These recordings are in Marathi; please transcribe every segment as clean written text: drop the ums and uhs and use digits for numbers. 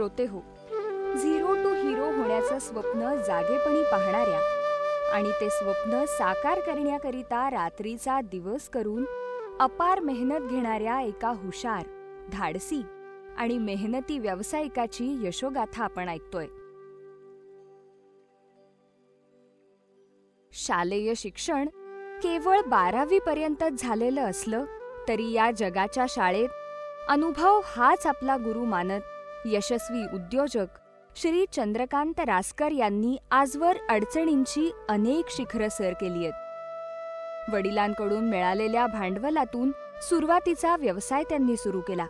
श्रोतेहो, झिरो टू हिरो होण्याचं स्वप्न जागेपणी पाहणाऱ्या आणि ते स्वप्न साकार करण्याकरिता रात्रीचा दिवस करून अपार मेहनत घेणाऱ्या एका हुशार, धाडसी आणि मेहनती व्यावसायिकाची यशोगाथा आपण ऐकतोय. शालेय शिक्षण केवळ 12वी पर्यंतच झालेलं असलं तरी या जगाच्या शाळेत अनुभव हाच आपला गुरु मानत यशस्वी उद्योजक श्री चंद्रकांत रासकर यांनी आजवर अडचणींची अनेक शिखरं सर केली आहेत. वडिलांकडून मिळालेल्या भांडवलातून सुरुवातीचा व्यवसाय त्यांनी सुरू केला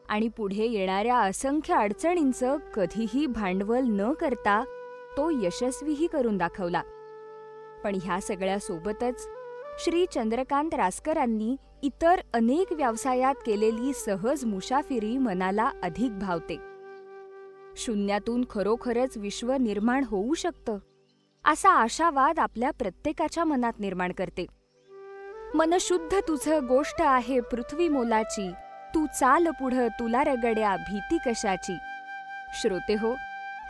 आणि पुढे येणाऱ्या असंख्य अडचणींचं कधीही भांडवल न करता तो यशस्वीही करून दाखवला. पण ह्या सगळ्यासोबतच श्री चंद्रकांत रासकरांनी इतर अनेक व्यवसायात केलेली सहज मुसाफिरी मनाला अधिक भावते. शून्यातून खरोखरच विश्व निर्माण होऊ शकतं असा आशावाद आपल्या प्रत्येकाच्या मनात निर्माण करते. मनशुद्ध तुझं गोष्ट आहे पृथ्वी मोलाची, तू चाल पुढं तुला रगड्या भीती कशाची. श्रोतेहो,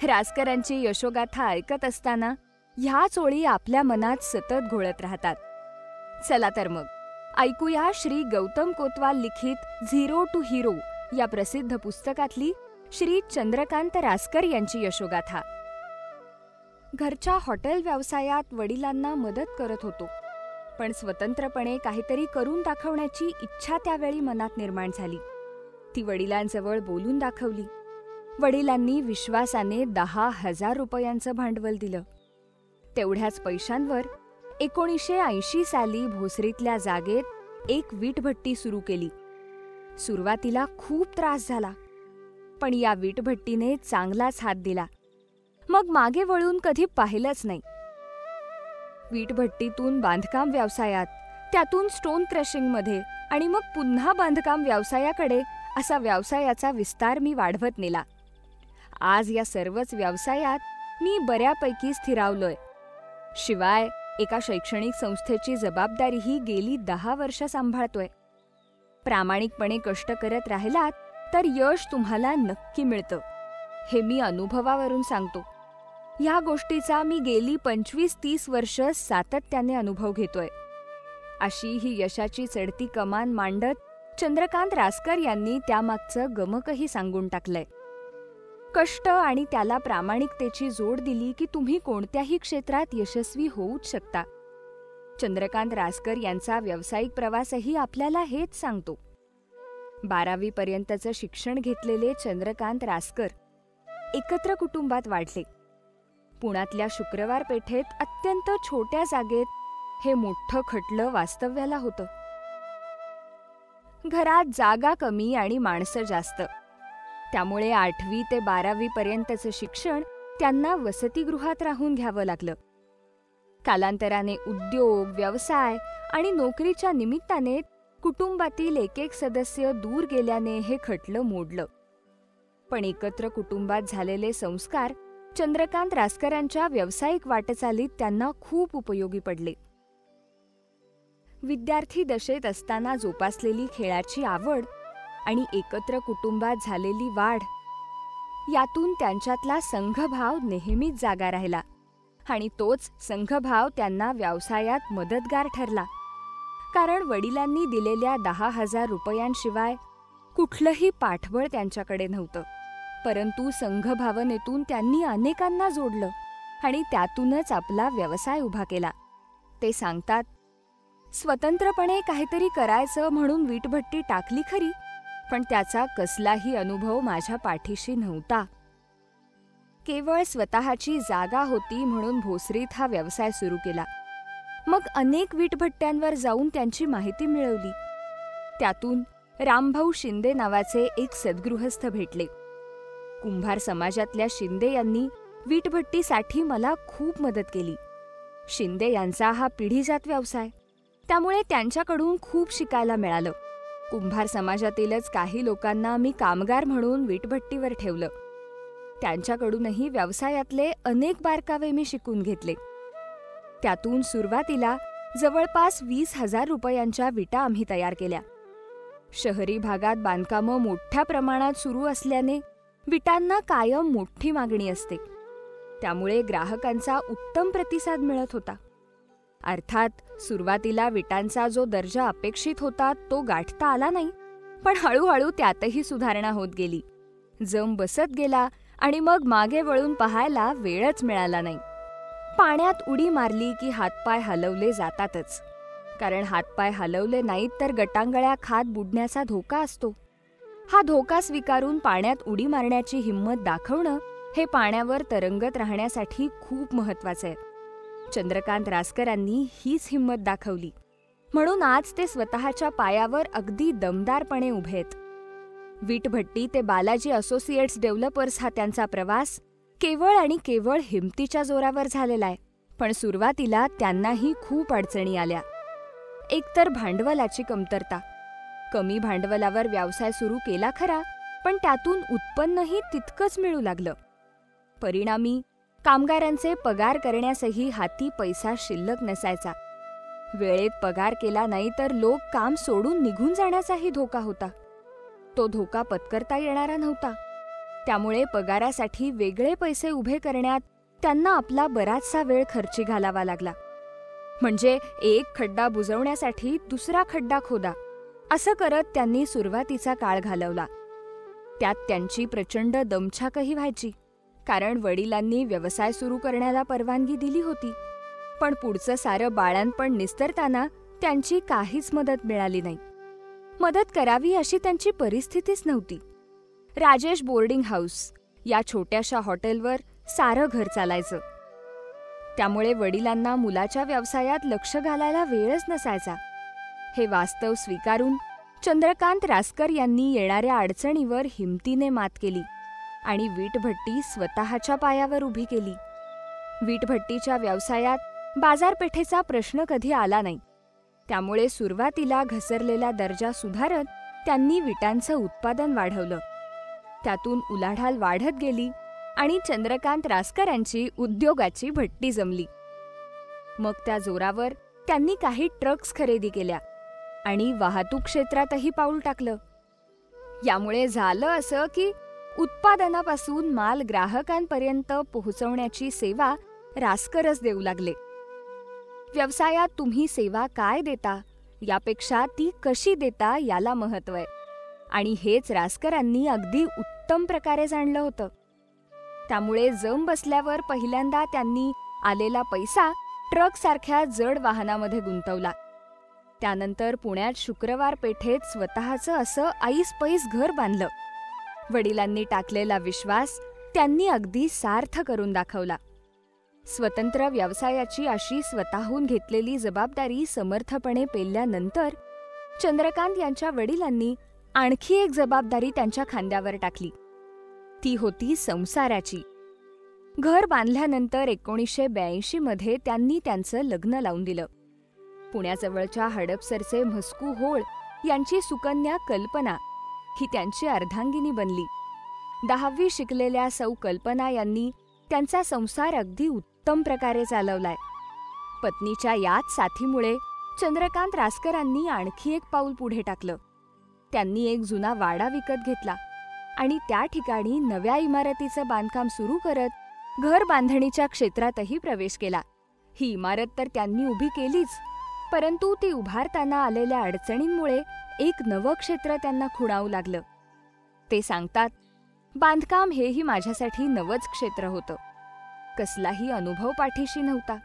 रासकरांची यशोगाथा ऐकत असताना ह्याच ओळी आपल्या मनात सतत घोळत राहतात. चला तर मग ऐकूया श्री गौतम कोतवाल लिखित झिरो टू हिरो या प्रसिद्ध पुस्तकातली श्री चंद्रकांत रासकर यांची यशोगाथा. घरच्या हॉटेल व्यवसायात वडिलांना मदत करत होतो, पण स्वतंत्रपणे काहीतरी करून दाखवण्याची इच्छा त्यावेळी मनात निर्माण झाली. ती वडिलांजवळ बोलून दाखवली. वडिलांनी विश्वासाने 10,000 रुपयांचं भांडवल दिलं. तेवढ्याच पैशांवर 1980 साली भोसरीतल्या जागेत एक वीटभट्टी सुरू केली. सुरुवातीला खूप त्रास झाला, पण या वीटभट्टीने चांगलाच हात दिला. मग मागे वळून कधी पाहिलंच नाही. वीटभट्टीतून बांधकाम व्यवसायात, त्यातून स्टोन क्रशिंगमध्ये आणि मग पुन्हा बांधकाम व्यवसायाकडे असा व्यवसायाचा विस्तार मी वाढवत नेला. आज या सर्वच व्यवसायात मी बऱ्यापैकी स्थिरावलोय. शिवाय एका शैक्षणिक संस्थेची जबाबदारीही गेली 10 वर्ष सांभाळतोय. प्रामाणिकपणे कष्ट करत राहिलात तर यश तुम्हाला नक्की मिळतं, हे मी अनुभवावरून सांगतो. ह्या गोष्टीचा मी गेली 25-30 वर्ष सातत्याने अनुभव घेतोय. अशी ही यशाची चढती कमान मांडत चंद्रकांत रासकर यांनी त्यामागचं गमकही सांगून टाकलंय. कष्ट आणि त्याला प्रामाणिकतेची जोड दिली की तुम्ही कोणत्याही क्षेत्रात यशस्वी होऊच शकता. चंद्रकांत रासकर यांचा व्यावसायिक प्रवासही आपल्याला हेच सांगतो. 12वी पर्यंतचं शिक्षण घेतलेले चंद्रकांत रासकर एकत्र कुटुंबात वाढले. पुण्यातल्या शुक्रवार पेठेत अत्यंत छोट्या जागेत हे मोठं खटलं वास्तव्याला होतं. घरात जागा कमी आणि माणसं जास्त, त्यामुळे 8वी ते 12वी पर्यंतचं शिक्षण त्यांना वसतिगृहात राहून घ्यावं लागलं. कालांतराने उद्योग, व्यवसाय आणि नोकरीच्या निमित्ताने कुटुंबातील एक सदस्य दूर गेल्याने हे खटलं मोडलं. पण एकत्र कुटुंबात झालेले संस्कार चंद्रकांत रासकरांच्या व्यावसायिक वाटचालीत त्यांना खूप उपयोगी पडले. विद्यार्थी दशेत असताना जोपासलेली खेळाची आवड आणि एकत्र कुटुंबात झालेली वाढ यातून त्यांच्यातला संघभाव नेहमीच जागा राहिला आणि तोच संघभाव त्यांना व्यवसायात मदतगार ठरला. कारण वडिलांनी दिलेल्या 10,000 रुपयांशिवाय कुठलंही पाठबळ त्यांच्याकडे नव्हतं. परंतु संघभावनेतून त्यांनी अनेकांना जोडलं आणि त्यातूनच आपला व्यवसाय उभा केला. ते सांगतात, स्वतंत्रपणे काहीतरी करायचं म्हणून वीटभट्टी टाकली खरी, पण त्याचा कसलाही अनुभव माझ्या पाठीशी नव्हता. केवळ स्वतःची जागा होती म्हणून भोसरीत हा व्यवसाय सुरू केला. मग अनेक वीटभट्ट्यांवर जाऊन त्यांची माहिती मिळवली. त्यातून रामभाऊ शिंदे नावाचे एक सद्गृहस्थ भेटले. कुंभार समाजातल्या शिंदे यांनी वीटभट्टीसाठी मला खूप मदत केली. शिंदे यांचा हा पिढीजात व्यवसाय, त्यामुळे त्यांच्याकडून खूप शिकायला मिळालं. कुंभार समाजातीलच काही लोकांना मी कामगार म्हणून वीटभट्टीवर ठेवलं. त्यांच्याकडूनही व्यवसायातले अनेक बारकावे मी शिकून घेतले. त्यातून सुरुवातीला जवळपास 20,000 रुपयांच्या विटा आम्ही तयार केल्या. शहरी भागात बांधकामं मोठ्या प्रमाणात सुरू असल्याने विटांना कायम मोठी मागणी असते, त्यामुळे ग्राहकांचा उत्तम प्रतिसाद मिळत होता. अर्थात सुरुवातीला विटांचा जो दर्जा अपेक्षित होता तो गाठता आला नाही, पण हळूहळू त्यातही सुधारणा होत गेली. जम बसत गेला आणि मग मागे वळून पाहायला वेळच मिळाला नाही. पाण्यात उडी मारली की हातपाय हलवले जातातच, कारण हातपाय हलवले नाहीत तर गटांगळ्या खात बुडण्याचा धोका असतो. हा धोका स्वीकारून पाण्यात उडी मारण्याची हिंमत दाखवणं हे पाण्यावर तरंगत राहण्यासाठी खूप महत्वाचं आहे. चंद्रकांत रासकरांनी हीच हिंमत दाखवली, म्हणून आज ते स्वतःच्या पायावर अगदी दमदारपणे उभे आहेत. वीटभट्टी ते बालाजी असोसिएट्स डेव्हलपर्स हा त्यांचा प्रवास केवळ आणि केवळ हिमतीच्या जोरावर झालेला आहे. पण सुरुवातीला त्यांनाही खूप अडचणी आल्या. एकतर भांडवलाची कमतरता. कमी भांडवलावर व्यवसाय सुरू केला खरा, पण त्यातून उत्पन्नही तितकंच मिळू लागलं. परिणामी कामगारांचे पगार करण्यासही हाती पैसा शिल्लक नसायचा. वेळेत पगार केला नाही तर लोक काम सोडून निघून जाण्याचाही धोका होता. तो धोका पत्करता येणारा नव्हता. त्यामुळे पगारासाठी वेगळे पैसे उभे करण्यात त्यांना आपला बराचसा वेळ खर्ची घालावा लागला. म्हणजे एक खड्डा बुजवण्यासाठी दुसरा खड्डा खोदा, असं करत त्यांनी सुरुवातीचा काळ घालवला. त्यात त्यांची प्रचंड दमछाकही व्हायची, कारण वडिलांनी व्यवसाय सुरू करण्याला परवानगी दिली होती. पण पुढचं सारं बाळंतपण निस्तरताना त्यांची काहीच मदत मिळाली नाही. मदत करावी अशी त्यांची परिस्थितीच नव्हती. राजेश बोर्डिंग हाऊस या छोट्याशा हॉटेलवर सारं घर चालायचं. त्यामुळे वडिलांना मुलाच्या व्यवसायात लक्ष घालायला वेळच नसायचा. हे वास्तव स्वीकारून चंद्रकांत रासकर यांनी येणाऱ्या अडचणीवर हिमतीने मात केली आणि वीटभट्टी स्वतःच्या पायावर उभी केली. वीटभट्टीच्या व्यवसायात बाजारपेठेचा प्रश्न कधी आला नाही. त्यामुळे सुरुवातीला घसरलेला दर्जा सुधारत त्यांनी विटांचं उत्पादन वाढवलं. त्यातून उलाढाल वाढत गेली आणि चंद्रकांत रासकरांची उद्योगाची भट्टी जमली. मग त्या जोरावर त्यांनी काही ट्रक्स खरेदी केल्या आणि वाहतूक क्षेत्रातही पाऊल टाकलं. यामुळे झालं असं की उत्पादनापासून माल ग्राहकांपर्यंत पोहोचवण्याची सेवा रासकरच देऊ लागले. व्यवसायात तुम्ही सेवा काय देता यापेक्षा ती कशी देता याला महत्त्व आहे, आणि हेच रासकरांनी अगदी उत्तम प्रकारे जाणलं होतं. त्यामुळे जम बसल्यावर पहिल्यांदा त्यांनी आलेला पैसा ट्रकसारख्या जड वाहनामध्ये गुंतवला. त्यानंतर पुण्यात शुक्रवार पेठेत स्वतःचं असं ऐसपैस घर बांधलं. वडिलांनी टाकलेला विश्वास त्यांनी अगदी सार्थ करून दाखवला. स्वतंत्र व्यवसायाची अशी स्वतःहून घेतलेली जबाबदारी समर्थपणे पेलल्यानंतर चंद्रकांत यांच्या वडिलांनी आणखी एक जबाबदारी त्यांच्या खांद्यावर टाकली. ती होती संसाराची. घर बांधल्यानंतर 1982 मध्ये त्यांनी त्यांचं लग्न लावून दिलं. पुण्याजवळच्या हडपसरचे म्हस्कू होळ यांची सुकन्या कल्पना ही त्यांची अर्धांगिनी बनली. 10वी शिकलेल्या सौ कल्पना यांनी त्यांचा संसार अगदी उत्तम प्रकारे चालवलाय. पत्नीच्या याच साथीमुळे चंद्रकांत रासकरांनी आणखी एक पाऊल पुढे टाकलं. त्यांनी एक जुना वाडा विकत घेतला आणि त्या ठिकाणी नव्या इमारतीचं बांधकाम सुरू करत घर बांधणीच्या क्षेत्रातही प्रवेश केला. ही इमारत तर त्यांनी उभी केलीच, परंतु ती उभारताना आलेल्या अडचणींमुळे एक नवं क्षेत्र त्यांना खुणावू लागलं. ते सांगतात, बांधकाम हेही माझ्यासाठी नवंच क्षेत्र होतं. कसलाही अनुभव पाठीशी नव्हता.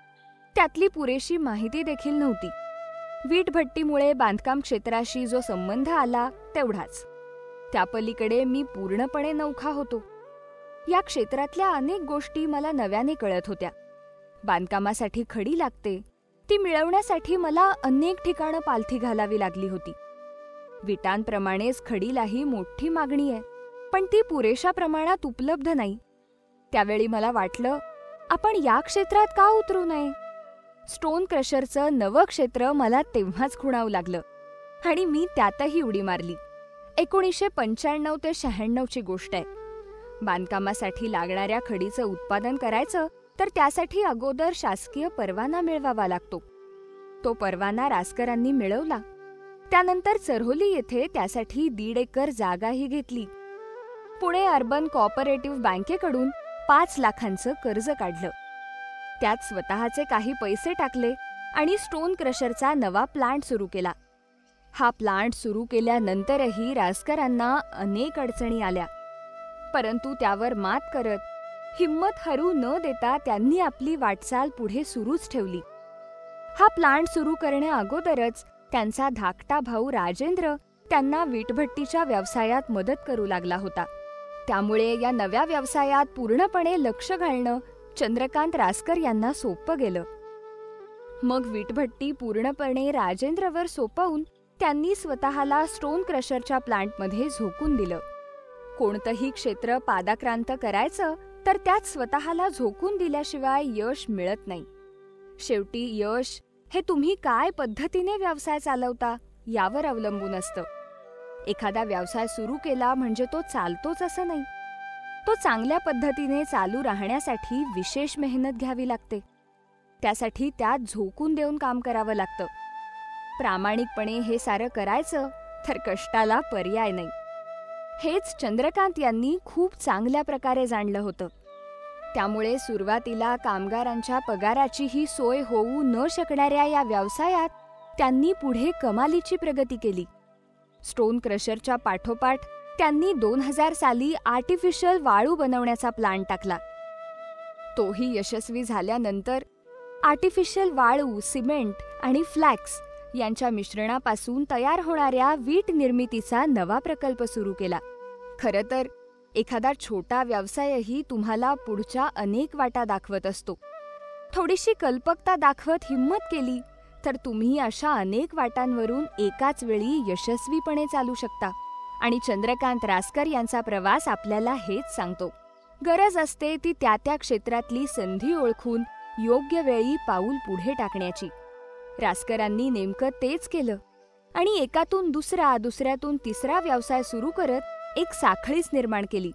त्यातली पुरेशी माहिती देखील नव्हती. वीटभट्टीमुळे बांधकाम क्षेत्राशी जो संबंध आला तेवढाच. त्यापलीकडे मी पूर्णपणे नवखा होतो. या क्षेत्रातल्या अनेक गोष्टी मला नव्याने कळत होत्या. बांधकामासाठी खडी लागते, ती मिळवण्यासाठी मला अनेक ठिकाणं पालथी घालावी लागली होती. विटांप्रमाणेच खडीलाही मोठी मागणी आहे, पण ती पुरेशा प्रमाणात उपलब्ध नाही. त्यावेळी मला वाटलं, आपण या क्षेत्रात का उतरू नये? स्टोन क्रशरचं नवं क्षेत्र मला तेव्हाच खुणावं लागलं आणि मी त्यातही उडी मारली. 1995 ते 96ची गोष्ट आहे. बांधकामासाठी लागणाऱ्या खडीचं उत्पादन करायचं तर त्यासाठी अगोदर शासकीय परवाना मिळवावा लागतो. तो परवाना रासकरांनी मिळवला. त्यानंतर चऱ्होली येथे त्यासाठी 1.5 एकर जागाही घेतली. पुणे अर्बन कोऑपरेटिव्ह बँकेकडून 5 लाखांचं कर्ज काढलं. त्यात स्वतःचे काही पैसे टाकले आणि स्टोन क्रशरचा नवा प्लांट सुरू केला. हा प्लांट सुरू केल्यानंतरही रासकरांना अनेक अडचणी आल्या, परंतु त्यावर मात करत हिंमत हरू न देता त्यांनी आपली वाटचाल पुढे सुरूच ठेवली. हा प्लांट सुरू करण्याअगोदरच त्यांचा धाकटा भाऊ राजेंद्र त्यांना वीटभट्टीच्या व्यवसायात मदत करू लागला होता. त्यामुळे या नव्या व्यवसायात पूर्णपणे लक्ष घालणं चंद्रकांत रासकर यांना सोपं गेलं. मग वीटभट्टी पूर्णपणे राजेंद्रवर सोपवून त्यांनी स्वतःला स्टोन क्रशरच्या प्लांटमध्ये झोकून दिलं. कोणतंही क्षेत्र पादाक्रांत करायचं तर त्यात स्वतःला झोकून दिल्याशिवाय यश मिळत नाही. शेवटी यश हे तुम्ही काय पद्धतीने व्यवसाय चालवता यावर अवलंबून असतं. एखादा व्यवसाय सुरू केला म्हणजे तो चालतोच असं नाही. तो चांगल्या पद्धतीने चालू राहण्यासाठी विशेष मेहनत घ्यावी लागते. त्यासाठी त्यात झोकून देऊन काम करावं लागतं. प्रामाणिकपणे हे सारं करायचं तर कष्टाला पर्याय नाही. हेच चंद्रकांत यांनी खूप चांगल्या प्रकारे जाणलं होतं. त्यामुळे सुरुवातीला कामगारांच्या पगाराचीही सोय होऊ न शकणाऱ्या या व्यवसायात त्यांनी पुढे कमालीची प्रगती केली. स्टोन क्रशरच्या पाठोपाठ त्यांनी 2000 साली आर्टिफिशियल वाळू बनवण्याचा प्लांट टाकला. तोही यशस्वी झाल्यानंतर आर्टिफिशियल वाळू, सिमेंट आणि फ्लॅक्स यांच्या मिश्रणापासून तयार होणाऱ्या वीट निर्मितीचा नवा प्रकल्प सुरू केला. खरं तर एखादा छोटा व्यवसायही तुम्हाला पुढच्या अनेक वाटा दाखवत असतो. थोडीशी कल्पकता दाखवत हिंमत केली तर तुम्ही अशा अनेक वाटांवरून एकाच वेळी यशस्वीपणे चालू शकता. आणि चंद्रकांत रासकर यांचा प्रवास आपल्याला हेच सांगतो. गरज असते ती त्या त्या क्षेत्रातली संधी ओळखून योग्य वेळी पाऊल पुढे टाकण्याची. रासकरांनी नेमकं तेच केलं आणि एकातून दुसरा, दुसऱ्यातून तिसरा व्यवसाय सुरू करत एक साखळीच निर्माण केली.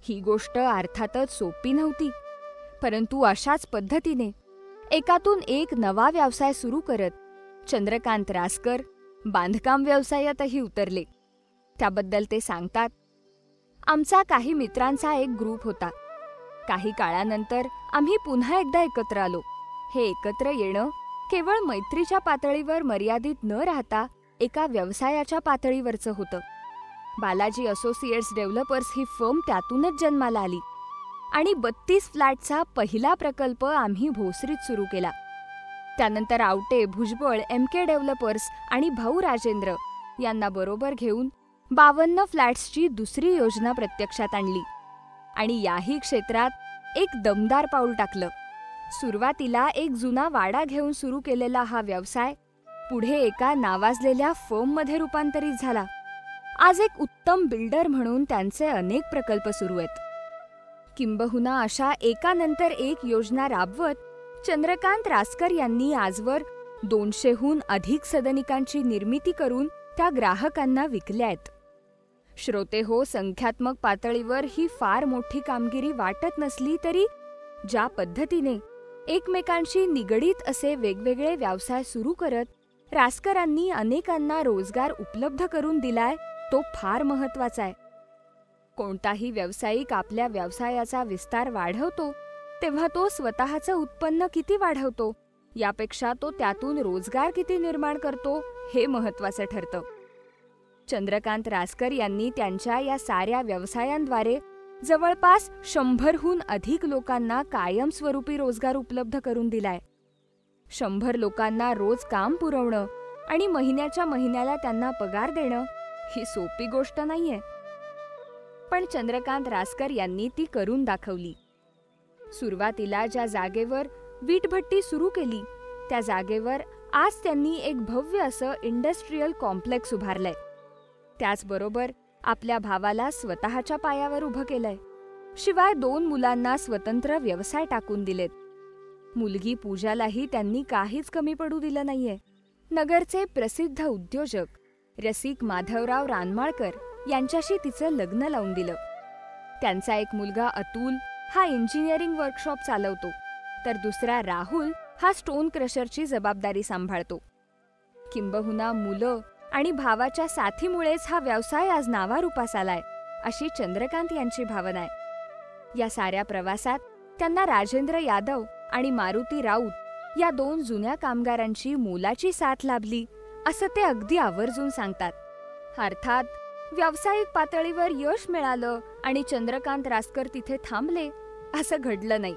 ही गोष्ट अर्थातच सोपी नव्हती, परंतु अशाच पद्धतीने एकातून एक नवा व्यवसाय सुरू करत चंद्रकांत रासकर बांधकाम व्यवसायातही उतरले. त्याबद्दल ते सांगतात, आमचा काही मित्रांचा एक ग्रुप होता. काही काळानंतर आम्ही पुन्हा एकदा एकत्र आलो. हे एकत्र येणं केवळ मैत्रीच्या पातळीवर मर्यादित न राहता एका व्यवसायाच्या पातळीवरचं होतं. बालाजी असोसिएट्स डेव्हलपर्स ही फर्म त्यातूनच जन्माला आली आणि 32 फ्लॅटचा पहिला प्रकल्प आम्ही भोसरीत सुरू केला. त्यानंतर आवटे, भुजबळ, MK डेव्हलपर्स आणि भाऊ राजेंद्र यांना बरोबर घेऊन 52 फ्लॅट्सची दुसरी योजना प्रत्यक्षात आणली आणि याही क्षेत्रात एक दमदार पाऊल टाकलं. सुरुवातीला एक जुना वाडा घेऊन सुरू केलेला हा व्यवसाय पुढे एका नावाजलेल्या फर्ममध्ये रूपांतरित झाला. आज एक उत्तम बिल्डर म्हणून त्यांचे अनेक प्रकल्प सुरू आहेत. किंबहुना अशा एकानंतर एक योजना राबवत चंद्रकांत रासकर यांनी आजवर 200हून अधिक सदनिकांची निर्मिती करून त्या ग्राहकांना विकल्या आहेत. श्रोते हो, संख्यात्मक पातळीवर ही फार मोठी कामगिरी वाटत नसली तरी ज्या पद्धतीने एकमेकांशी निगडीत असे वेगवेगळे व्यवसाय सुरू करत रासकरांनी अनेकांना रोजगार उपलब्ध करून दिलाय तो फार महत्वाचा आहे. कोणताही व्यावसायिक आपल्या व्यवसायाचा विस्तार वाढवतो तेव्हा तो स्वतःचं उत्पन्न किती वाढवतो यापेक्षा तो त्यातून रोजगार किती निर्माण करतो हे महत्वाचं ठरतं. चंद्रकांत रासकर यांनी त्यांच्या या साऱ्या व्यवसायांद्वारे जवळपास 100हून अधिक लोकांना कायमस्वरूपी रोजगार उपलब्ध करून दिलाय. 100 लोकांना रोज काम पुरवणं आणि महिन्याच्या महिन्याला त्यांना पगार देणं ही सोपी गोष्ट नाहीये. पण चंद्रकांत रासकर यांनी ती करून दाखवली. सुरुवातीला ज्या जागेवर वीटभट्टी सुरू केली त्या जागेवर आज त्यांनी एक भव्य असं इंडस्ट्रियल कॉम्प्लेक्स उभारलंय. त्याचबरोबर आपल्या भावाला स्वतःच्या पायावर उभं केलंय. शिवाय 2 मुलांना स्वतंत्र व्यवसाय टाकून दिलेत. मुलगी पूजालाही त्यांनी काहीच कमी पडू दिलं नाहीये. नगरचे प्रसिद्ध उद्योजक रसिक माधवराव रानमाळकर यांच्याशी तिचं लग्न लावून दिलं. त्यांचा एक मुलगा अतुल हा इंजिनिअरिंग वर्कशॉप चालवतो, तर दुसरा राहुल हा स्टोन क्रशरची जबाबदारी सांभाळतो. किंबहुना मुलं आणि भावाच्या साथीमुळेच हा व्यवसाय आज नावारूपास आलाय. अशी चंद्रकांत यांची भावना आहे. या साऱ्या प्रवासात त्यांना राजेंद्र यादव आणि मारुती राऊत या 2 जुन्या कामगारांची मोलाची साथ लाभली असं ते अगदी आवर्जून सांगतात. अर्थात व्यावसायिक पातळीवर यश मिळालं आणि चंद्रकांत रासकर तिथे थांबले असं घडलं नाही.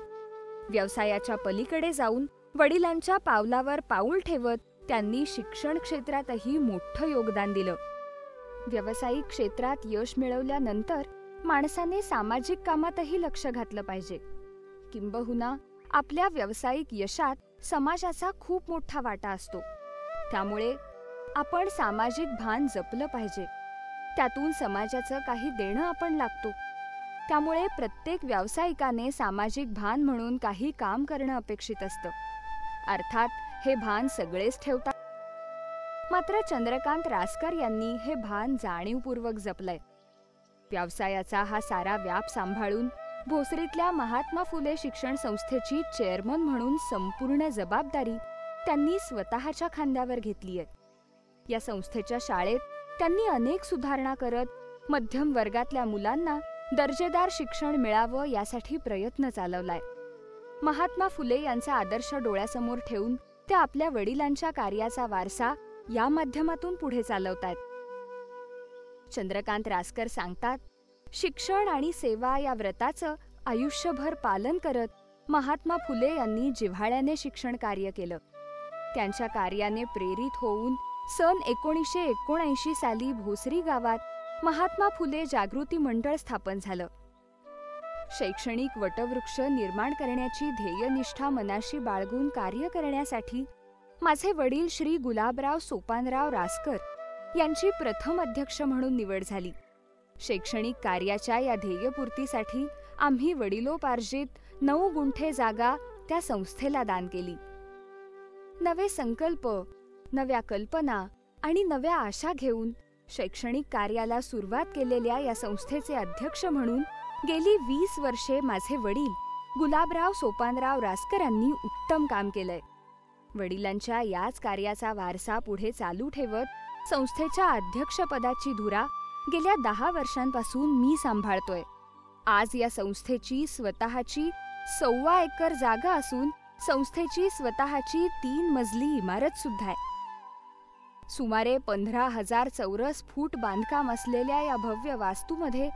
व्यवसायाच्या पलीकडे जाऊन वडिलांच्या पावलावर पाऊल ठेवत त्यांनी शिक्षण क्षेत्रातही मोठं योगदान दिलं. व्यावसायिक क्षेत्रात यश मिळवल्यानंतर माणसाने सामाजिक कामातही लक्ष घातलं पाहिजे. किंबहुना आपल्या व्यावसायिक यशात समाजाचा खूप मोठा वाटा असतो. त्यामुळे आपण सामाजिक भान जपलं पाहिजे. त्यातून समाजाचं काही देणं आपण लागतो. त्यामुळे प्रत्येक व्यावसायिकाने सामाजिक भान म्हणून काही काम करणं अपेक्षित असतं. अर्थात हे भान सगळेच ठेवतात. मात्र चंद्रकांत रासकर यांनी हे भान जाणीवपूर्वक जपलंय. व्यवसायाचा हा सारा व्याप सांभाळून भोसरीतल्या महात्मा फुले शिक्षण संस्थेची चेअरमन म्हणून संपूर्ण जबाबदारी त्यांनी स्वतःच्या खांद्यावर घेतलीय. या संस्थेच्या शाळेत त्यांनी अनेक सुधारणा करत मध्यम वर्गातल्या मुलांना दर्जेदार शिक्षण मिळावं यासाठी प्रयत्न चालवलाय. महात्मा फुले यांचा आदर्श डोळ्यासमोर ठेवून ते आपल्या वडिलांच्या कार्याचा वारसा या माध्यमातून पुढे चालवतायत. चंद्रकांत रासकर सांगतात, शिक्षण आणि सेवा या व्रताचं आयुष्यभर पालन करत महात्मा फुले यांनी जिव्हाळ्याने शिक्षण कार्य केलं. त्यांच्या कार्याने प्रेरित होऊन सन 1979 साली भोसरी गावात महात्मा फुले जागृती मंडळ स्थापन झालं. शैक्षणिक वटवृक्ष निर्माण करण्याची ध्येयनिष्ठा मनाशी बाळगून कार्य करण्यासाठी माझे वडील श्री गुलाबराव सोपानराव रासकर यांची प्रथम अध्यक्ष म्हणून निवड झाली. शैक्षणिक कार्याच्या या ध्येयपूर्तीसाठी आम्ही वडिलोपार्जित 9 गुंठे जागा त्या संस्थेला दान केली. नवे संकल्प, नव्या कल्पना आणि नव्या आशा घेऊन शैक्षणिक कार्याला सुरुवात केलेल्या या संस्थेचे अध्यक्ष म्हणून गेली 20 वर्षे माझे वडील गुलाबराव सोपानराव रासकरांनी उत्तम काम केलंय. वडिलांच्या याच कार्याचा वारसा पुढे चालू ठेवत संस्थेच्या अध्यक्षपदाची धुरा गेल्या 10 वर्षांपासून मी सांभाळतोय. आज या संस्थेची स्वतःची 1.25 एकर जागा असून संस्थेची स्वतःची 3 मजली इमारत सुद्धा आहे. सुमारे 15,000 चौरस फूट बांधकाम असलेल्या या भव्य वास्तूमध्ये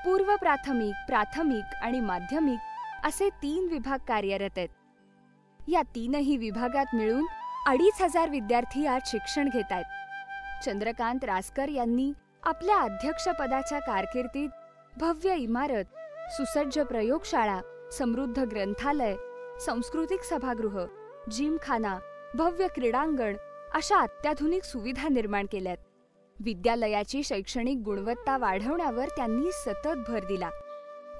पूर्व प्राथमिक, प्राथमिक आणि माध्यमिक असे 3 विभाग कार्यरत आहेत. या 3ही विभागात मिळून 2,500 विद्यार्थी आज शिक्षण घेत आहेत. चंद्रकांत रासकर यांनी आपल्या अध्यक्षपदाच्या कारकिर्दीत भव्य इमारत, सुसज्ज प्रयोगशाळा, समृद्ध ग्रंथालय, सांस्कृतिक सभागृह, जिमखाना, भव्य क्रीडांगण अशा अत्याधुनिक सुविधा निर्माण केल्यात. विद्यालयाची शैक्षणिक गुणवत्ता वाढवण्यावर त्यांनी सतत भर दिला.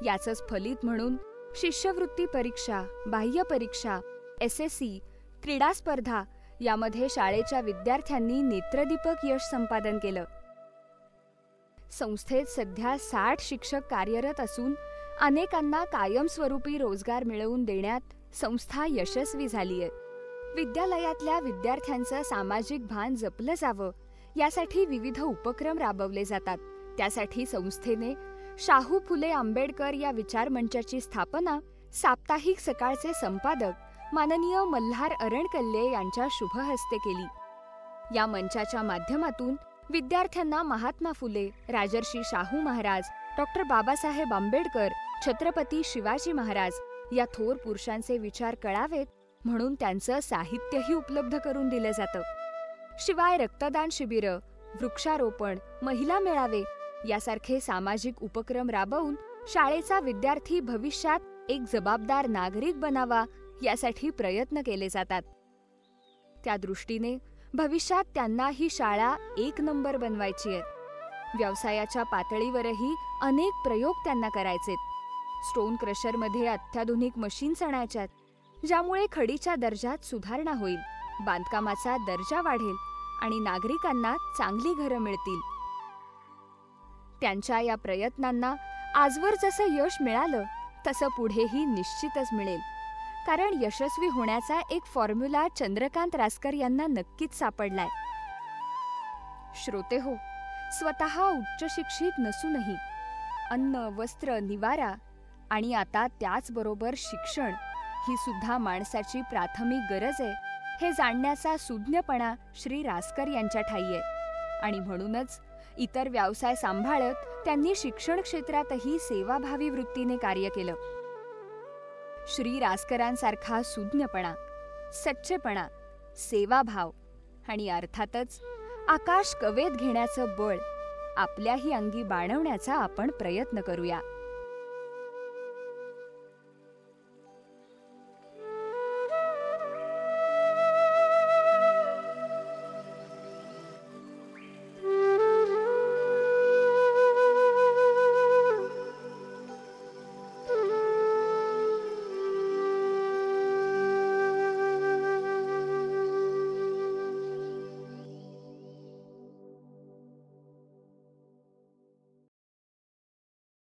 याचंच फलित म्हणून शिष्यवृत्ती परीक्षा, बाह्य परीक्षा, SSC, क्रीडा स्पर्धा यामध्ये शाळेच्या विद्यार्थ्यांनी नेत्रदीपक यश संपादन केलं. संस्थेत सध्या 60 शिक्षक कार्यरत असून अनेकांना कायमस्वरूपी रोजगार मिळवून देण्यात संस्था यशस्वी झालीय. विद्यालयातल्या विद्यार्थ्यांचं सामाजिक भान जपलं जावं यासाठी विविध उपक्रम राबवले जातात. त्यासाठी संस्थेने शाहू फुले आंबेडकर या विचारमंचाची स्थापना साप्ताहिक सकाळचे संपादक माननीय मल्हार अरणकल्ले यांच्या शुभ हस्ते केली. या मंचाच्या माध्यमातून विद्यार्थ्यांना महात्मा फुले, राजर्षी शाहू महाराज, डॉ. बाबासाहेब आंबेडकर, छत्रपती शिवाजी महाराज या थोर पुरुषांचे विचार कळावेत म्हणून त्यांचं साहित्यही उपलब्ध करून दिलं जातं. शिवाय रक्तदान शिबिरं, वृक्षारोपण, महिला मेळावे यासारखे सामाजिक उपक्रम राबवून शाळेचा विद्यार्थी भविष्यात एक जबाबदार नागरिक बनावा यासाठी प्रयत्न केले जातात. त्या दृष्टीने भविष्यात त्यांना ही शाळा 1 नंबर बनवायची आहे. व्यवसायाच्या पातळीवरही अनेक प्रयोग त्यांना करायचेत. स्टोन क्रशरमध्ये अत्याधुनिक मशीन्स आणायच्यात, ज्यामुळे खडीच्या दर्जात सुधारणा होईल, बांधकामाचा दर्जा वाढेल आणि नागरिकांना चांगली घरं मिळतील. त्यांच्या या प्रयत्नांना आजवर जसं यश मिळालं तसं पुढेही निश्चितच मिळेल. कारण यशस्वी होण्याचा एक फॉर्म्युला चंद्रकांत रासकर यांना नक्कीच सापडलाय. श्रोतेहो, स्वतः उच्च शिक्षित नसूनही अन्न, वस्त्र, निवारा आणि आता त्याचबरोबर शिक्षण ही सुद्धा माणसाची प्राथमिक गरज आहे हे जाणण्याचा सुज्ञपणा श्री रासकर यांच्या ठायी आहे. आणि म्हणूनच इतर व्यवसाय सांभाळत त्यांनी शिक्षण क्षेत्रातही सेवाभावी वृत्तीने कार्य केलं. श्री रासकरांसारखा सुज्ञपणा, सच्चेपणा, सेवाभाव आणि अर्थातच आकाश कवेत घेण्याचं बळ आपल्याही अंगी बाणवण्याचा आपण प्रयत्न करूया.